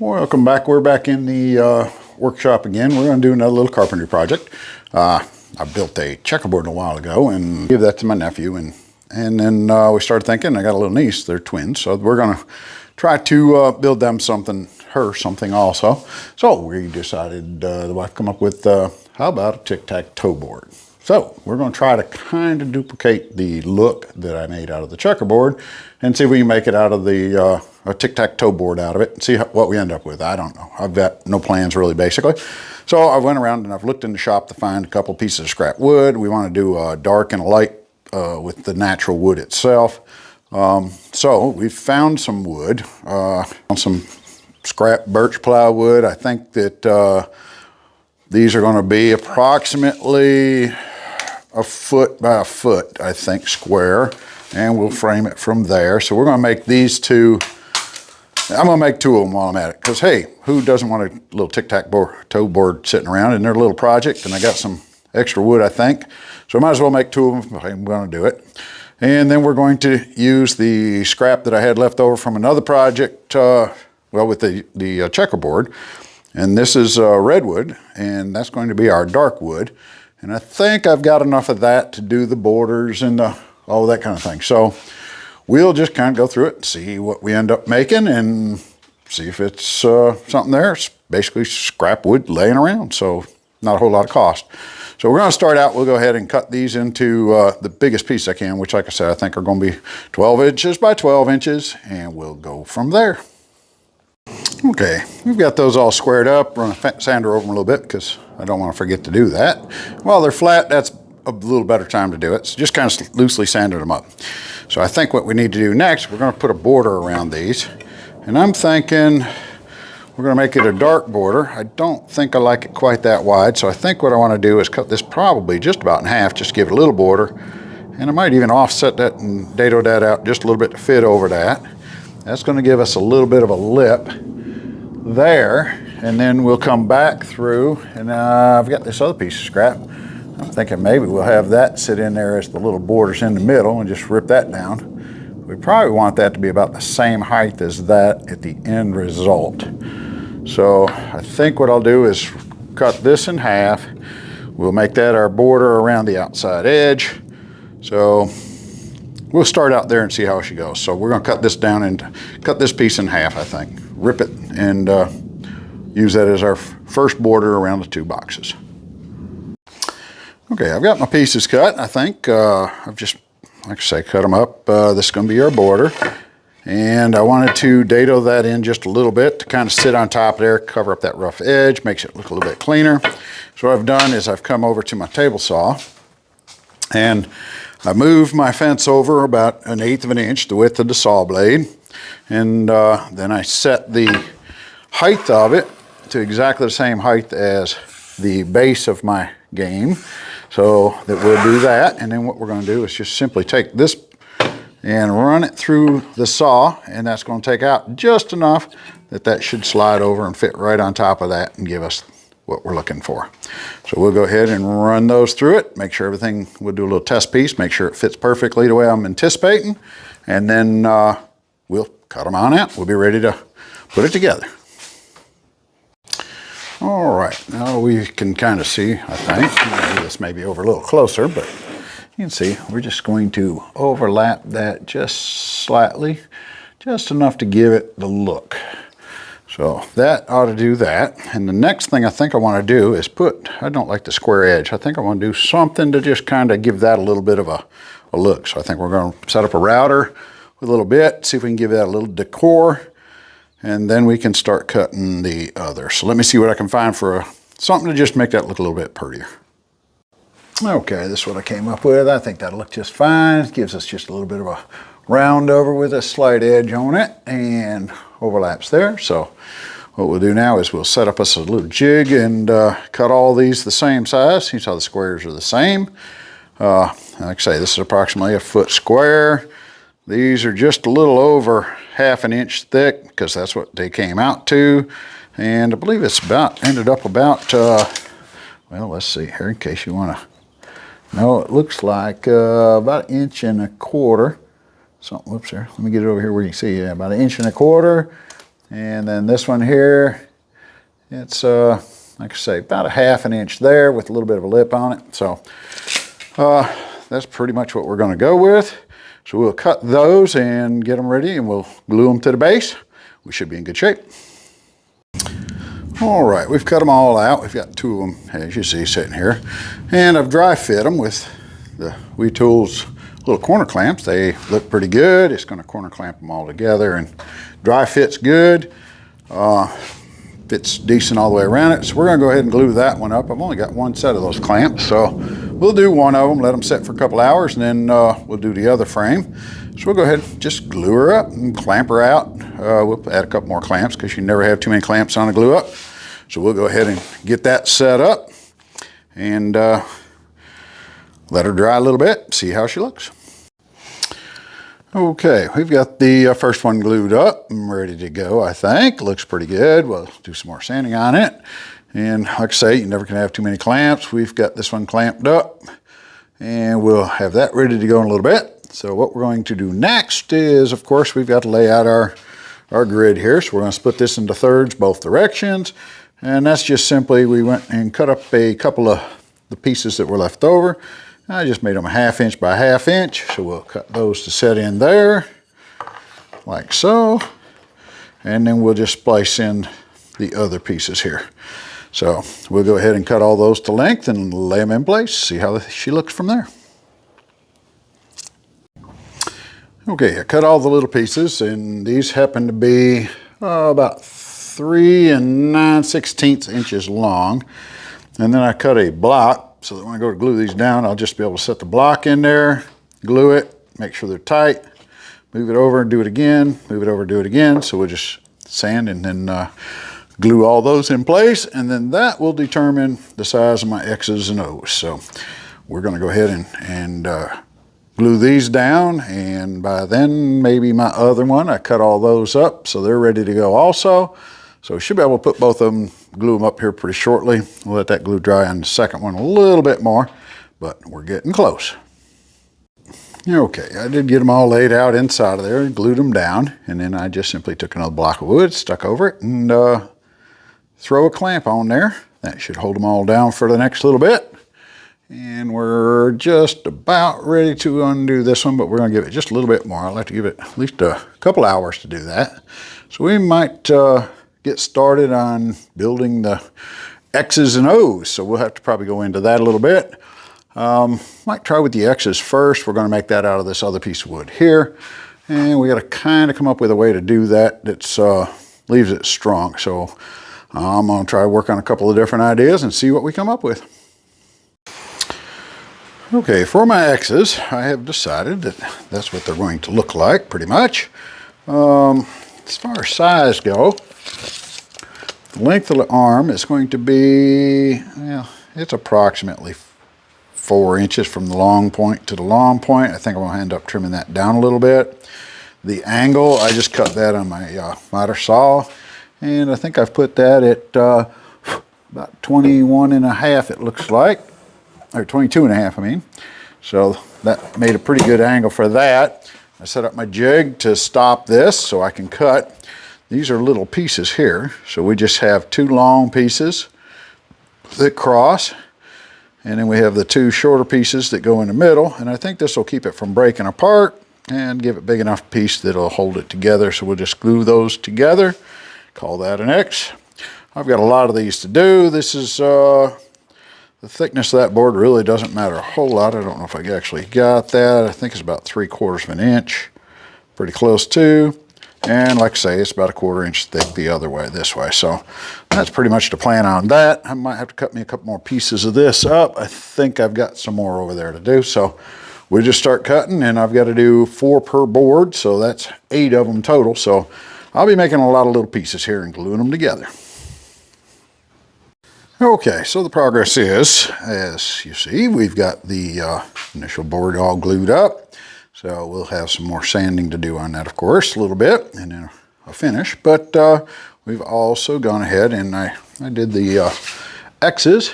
Welcome back. We're back in the workshop again. We're going to do another little carpentry project. I built a checkerboard a while ago and gave that to my nephew, and then we started thinking, I got a little niece, they're twins, so we're going to try to build them something also. So we decided, the wife come up with, how about a tic-tac-toe board? So we're going to try to kind of duplicate the look that I made out of the checkerboard and see if we can make it out of the a tic-tac-toe board out of it and see what we end up with. I don't know. I've got no plans really, basically. So I went around and I've looked in the shop to find a couple pieces of scrap wood. We want to do a dark and a light with the natural wood itself. So we found some wood, some scrap birch plywood. I think that these are going to be approximately a foot by a foot, I think, square, and we'll frame it from there. So we're going to make these two. I'm going to make two of them while I'm at it, because hey, who doesn't want a little tic-tac-toe board sitting around in their little project? And I got some extra wood, I think, so I might as well make two of them. I'm going to do it. And then we're going to use the scrap that I had left over from another project, well, with the checkerboard. And this is redwood, and that's going to be our dark wood. And I think I've got enough of that to do the borders and all that kind of thing. So we'll just kind of go through it and see what we end up making and see if it's something there. It's basically scrap wood laying around, so not a whole lot of cost. So we're going to start out, we'll go ahead and cut these into the biggest piece I can, which, like I said, I think are going to be 12 inches by 12 inches, and we'll go from there. Okay, we've got those all squared up. We're going to sander over them a little bit because I don't want to forget to do that. While they're flat, that's a little better time to do it. So just kind of loosely sanded them up. So I think what we need to do next, we're going to put a border around these. And I'm thinking we're going to make it a dark border. I don't think I like it quite that wide. So I think what I want to do is cut this probably just about in half, just give it a little border. And I might even offset that and dado that out just a little bit to fit over that. That's going to give us a little bit of a lip there. And then we'll come back through, and I've got this other piece of scrap. I'm thinking maybe we'll have that sit in there as the little borders in the middle and just rip that down. We probably want that to be about the same height as that at the end result. So I think what I'll do is cut this in half. We'll make that our border around the outside edge. So we'll start out there and see how she goes. So we're going to cut this down and cut this piece in half, I think. Rip it and use that as our first border around the two boxes. Okay, I've got my pieces cut. I think I've just, like I say, cut them up. This is going to be our border. And I wanted to dado that in just a little bit to kind of sit on top there, cover up that rough edge, makes it look a little bit cleaner. So what I've done is I've come over to my table saw and I moved my fence over about 1/8 of an inch, the width of the saw blade. And then I set the height of it to exactly the same height as the base of my game. So that we'll do that, and then what we're going to do is just simply take this and run it through the saw, and that's going to take out just enough that that should slide over and fit right on top of that and give us what we're looking for. So we'll go ahead and run those through it, make sure everything, we'll do a little test piece, make sure it fits perfectly the way I'm anticipating, and then we'll cut them on out. We'll be ready to put it together. All right, now we can kind of see, I think, this may be over a little closer, but you can see we're just going to overlap that just slightly, just enough to give it the look. So that ought to do that. And the next thing I think I want to do is I don't like the square edge. I think I want to do something to just kind of give that a little bit of a look. So I think we're going to set up a router with a little bit, see if we can give that a little decor. And then we can start cutting the other. So let me see what I can find for something to just make that look a little bit prettier. Okay, this is what I came up with. I think that'll look just fine. It gives us just a little bit of a round over with a slight edge on it and overlaps there. So what we'll do now is we'll set up us a little jig and cut all these the same size. You saw the squares are the same. Like I say, this is approximately 1 foot square. These are just a little over 1/2 inch thick because that's what they came out to. And I believe it's ended up about, well, let's see here in case you want to know. It looks like about 1.25 inches. So, whoops, here. Let me get it over here where you can see. Yeah, about 1.25 inches. And then this one here, it's like I say, about a ½ an inch there with a little bit of a lip on it. So that's pretty much what we're going to go with. So we'll cut those and get them ready, and we'll glue them to the base. We should be in good shape. All right, we've cut them all out. We've got 2 of them, as you see, sitting here. And I've dry fit them with the Wee Tools little corner clamps. They look pretty good. It's going to corner clamp them all together, and dry fit's good. Fits decent all the way around it. So we're going to go ahead and glue that one up. I've only got 1 set of those clamps, so we'll do one of them, let them set for a couple hours, and then we'll do the other frame. So we'll go ahead and just glue her up and clamp her out. We'll add a couple more clamps because you never have too many clamps on a glue up. So we'll go ahead and get that set up and let her dry a little bit, see how she looks. Okay, we've got the first one glued up and ready to go, I think. Looks pretty good. We'll do some more sanding on it. And like I say, you never can have too many clamps. We've got this one clamped up, and we'll have that ready to go in a little bit. So what we're going to do next is, of course, we've got to lay out our grid here. So we're going to split this into thirds both directions. And that's just simply, we went and cut up a couple of the pieces that were left over. I just made them a ½ inch by ½ inch. So we'll cut those to set in there, like so. And then we'll just splice in the other pieces here. So we'll go ahead and cut all those to length and lay them in place, see how she looks from there. Okay, I cut all the little pieces, and these happen to be about 3 9/16 inches long. And then I cut a block so that when I go to glue these down, I'll just be able to set the block in there, glue it, make sure they're tight, move it over and do it again, move it over, do it again. So we'll just sand and then glue all those in place, and then that will determine the size of my X's and O's. So we're going to go ahead and glue these down, and by then maybe my other one, I cut all those up so they're ready to go also. So we should be able to put both of them, glue them up here pretty shortly. We'll let that glue dry on the second one a little bit more, but we're getting close. Okay, I did get them all laid out inside of there and glued them down, and then I just simply took another block of wood, stuck over it, and throw a clamp on there. That should hold them all down for the next little bit. And we're just about ready to undo this one, but we're going to give it just a little bit more. I'd like to give it at least a couple hours to do that. So we might get started on building the X's and O's. So we'll have to probably go into that a little bit. Might try with the X's first. We're going to make that out of this other piece of wood here. And we got to kind of come up with a way to do that that's leaves it strong. So I'm going to try to work on a couple of different ideas and see what we come up with. Okay, for my X's, I have decided that that's what they're going to look like pretty much. As far as size go, the length of the arm is going to be, well, it's approximately 4 inches from the long point to the long point. I think I'm going to end up trimming that down a little bit. The angle, I just cut that on my miter saw, and I think I've put that at about 21.5, it looks like, or 22.5, I mean. So that made a pretty good angle for that. I set up my jig to stop this so I can cut. These are little pieces here, so we just have 2 long pieces that cross, and then we have the 2 shorter pieces that go in the middle, and I think this will keep it from breaking apart and give it big enough piece that'll hold it together. So we'll just glue those together, call that an X. I've got a lot of these to do. This is the thickness of that board really doesn't matter a whole lot. I don't know if I actually got that. I think it's about 3/4 of an inch, pretty close to. And like I say, it's about 1/4 inch thick the other way, this way. So that's pretty much the plan on that. I might have to cut me a couple more pieces of this up. I think I've got some more over there to do. So we just start cutting, and I've got to do 4 per board. So that's 8 of them total. So I'll be making a lot of little pieces here and gluing them together. Okay, so the progress is, as you see, we've got the initial board all glued up. So we'll have some more sanding to do on that, of course, a little bit, and then a finish. But we've also gone ahead and I did the X's,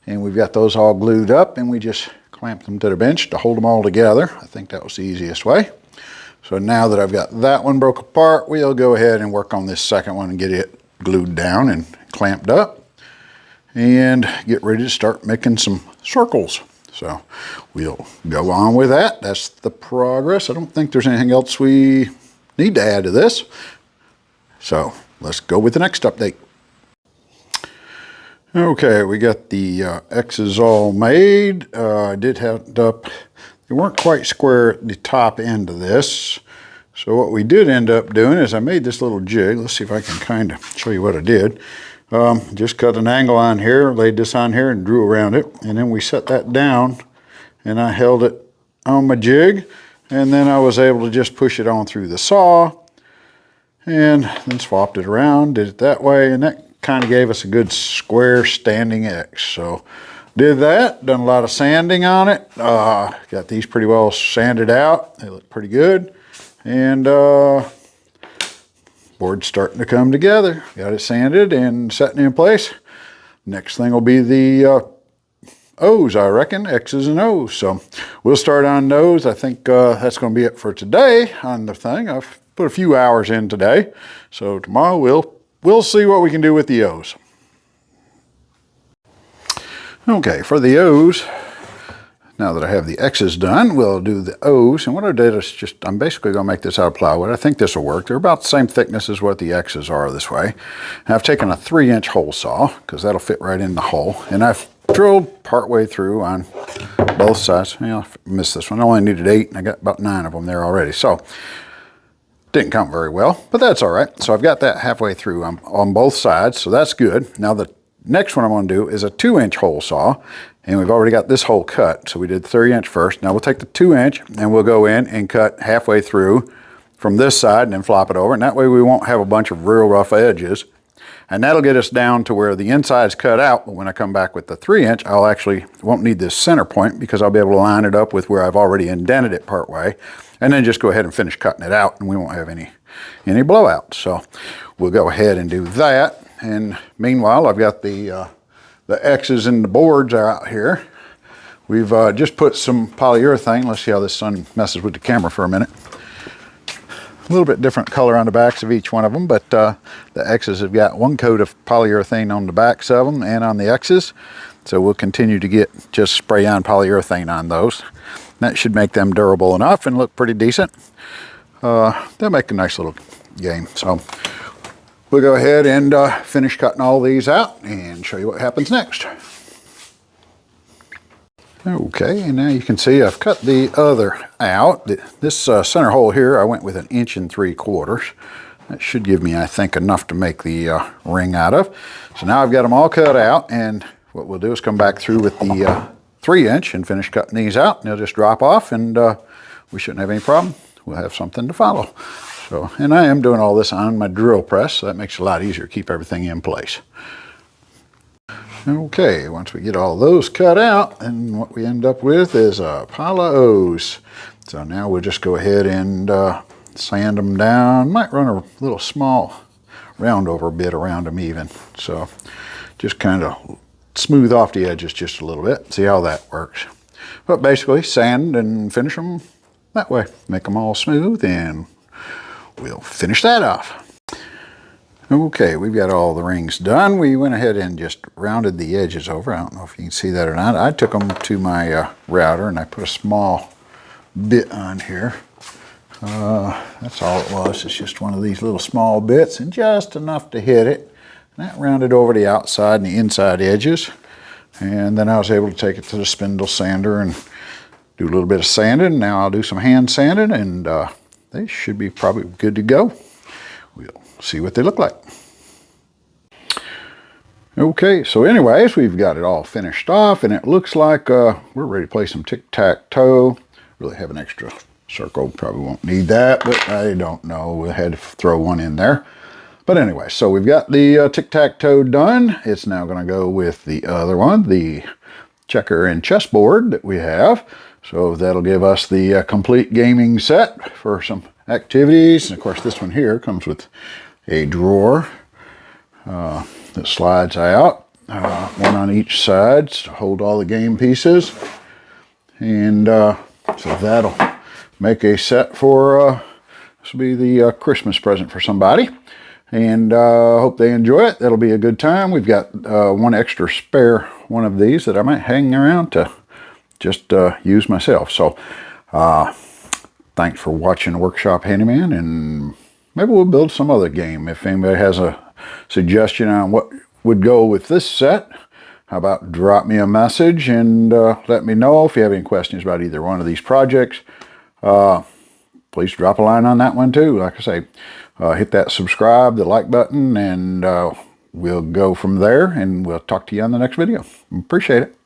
and we've got those all glued up, and we just clamped them to the bench to hold them all together. I think that was the easiest way. So now that I've got that one broke apart, we'll go ahead and work on this second one and get it glued down and clamped up and get ready to start making some circles. So we'll go on with that. That's the progress. I don't think there's anything else we need to add to this. So let's go with the next update. Okay, we got the X's all made. I did have up, they weren't quite square at the top end of this. So what we did end up doing is I made this little jig. Let's see if I can kind of show you what I did. Just cut an angle on here, laid this on here and drew around it. And then we set that down and I held it on my jig. And then I was able to just push it on through the saw and then swapped it around, did it that way. And that kind of gave us a good square standing X. So did that, done a lot of sanding on it. Got these pretty well sanded out. They look pretty good. And board's starting to come together. Got it sanded and setting in place. Next thing will be the O's, I reckon, X's and O's. So we'll start on those. I think that's going to be it for today on the thing. I've put a few hours in today. So tomorrow we'll see what we can do with the O's. Okay, for the O's, now that I have the X's done, we'll do the O's. And what I did is just, I'm basically going to make this out of plywood. I think this will work. They're about the same thickness as what the X's are this way. And I've taken a 3-inch hole saw, because that'll fit right in the hole. And I've drilled partway through on both sides. You know, I missed this one. I only needed 8, and I got about 9 of them there already. So didn't count very well, but that's all right. So I've got that halfway through on both sides, so that's good. Now the next one I'm going to do is a 2-inch hole saw, and we've already got this hole cut. So we did 3-inch first. Now we'll take the 2-inch and we'll go in and cut halfway through from this side and then flop it over. And that way we won't have a bunch of real rough edges. And that'll get us down to where the inside's cut out. But when I come back with the 3-inch, I'll actually won't need this center point because I'll be able to line it up with where I've already indented it part way. And then just go ahead and finish cutting it out and we won't have any blowouts. So we'll go ahead and do that. And meanwhile, I've got the X's and the boards out here. We've just put some polyurethane. Let's see how this sun messes with the camera for a minute. A little bit different color on the backs of each one of them, but the X's have got one coat of polyurethane on the backs of them and on the X's. So we'll continue to get just spray on polyurethane on those. That should make them durable enough and look pretty decent. They'll make a nice little game. So we'll go ahead and finish cutting all these out and show you what happens next. Okay, and now you can see I've cut the other out. This center hole here, I went with 1 3/4 inches. That should give me, I think, enough to make the ring out of. So now I've got them all cut out, and what we'll do is come back through with the 3-inch and finish cutting these out. And they'll just drop off, and we shouldn't have any problem. We'll have something to follow. So, and I am doing all this on my drill press, so that makes it a lot easier to keep everything in place. Okay, once we get all those cut out, and what we end up with is a pile of O's. So now we'll just go ahead and sand them down. Might run a little small round over bit around them even. So just kind of smooth off the edges just a little bit, see how that works. But basically sand and finish them that way. Make them all smooth and we'll finish that off. Okay, we've got all the rings done. We went ahead and just rounded the edges over. I don't know if you can see that or not. I took them to my router and I put a small bit on here. That's all it was. It's just one of these little small bits and just enough to hit it. And that rounded over the outside and the inside edges. And then I was able to take it to the spindle sander and do a little bit of sanding. Now I'll do some hand sanding and they should be probably good to go. We'll see what they look like. Okay, so anyways, we've got it all finished off and it looks like we're ready to play some tic-tac-toe. Really have an extra circle, probably won't need that, but I don't know. We had to throw one in there. But anyway, so we've got the tic-tac-toe done. It's now going to go with the other one, the checker and chessboard that we have. So that'll give us the complete gaming set for some activities. And of course, this one here comes with a drawer that slides out, one on each side to hold all the game pieces. And so that'll make a set for This will be the Christmas present for somebody. And hope they enjoy it. That'll be a good time. We've got one extra spare one of these that I might hang around to just use myself. So thanks for watching Workshop Handyman, and maybe we'll build some other game. If anybody has a suggestion on what would go with this set, how about drop me a message and let me know. If you have any questions about either one of these projects, please drop a line on that one too. Like I say, hit that subscribe, the like button, and we'll go from there, and we'll talk to you on the next video. Appreciate it.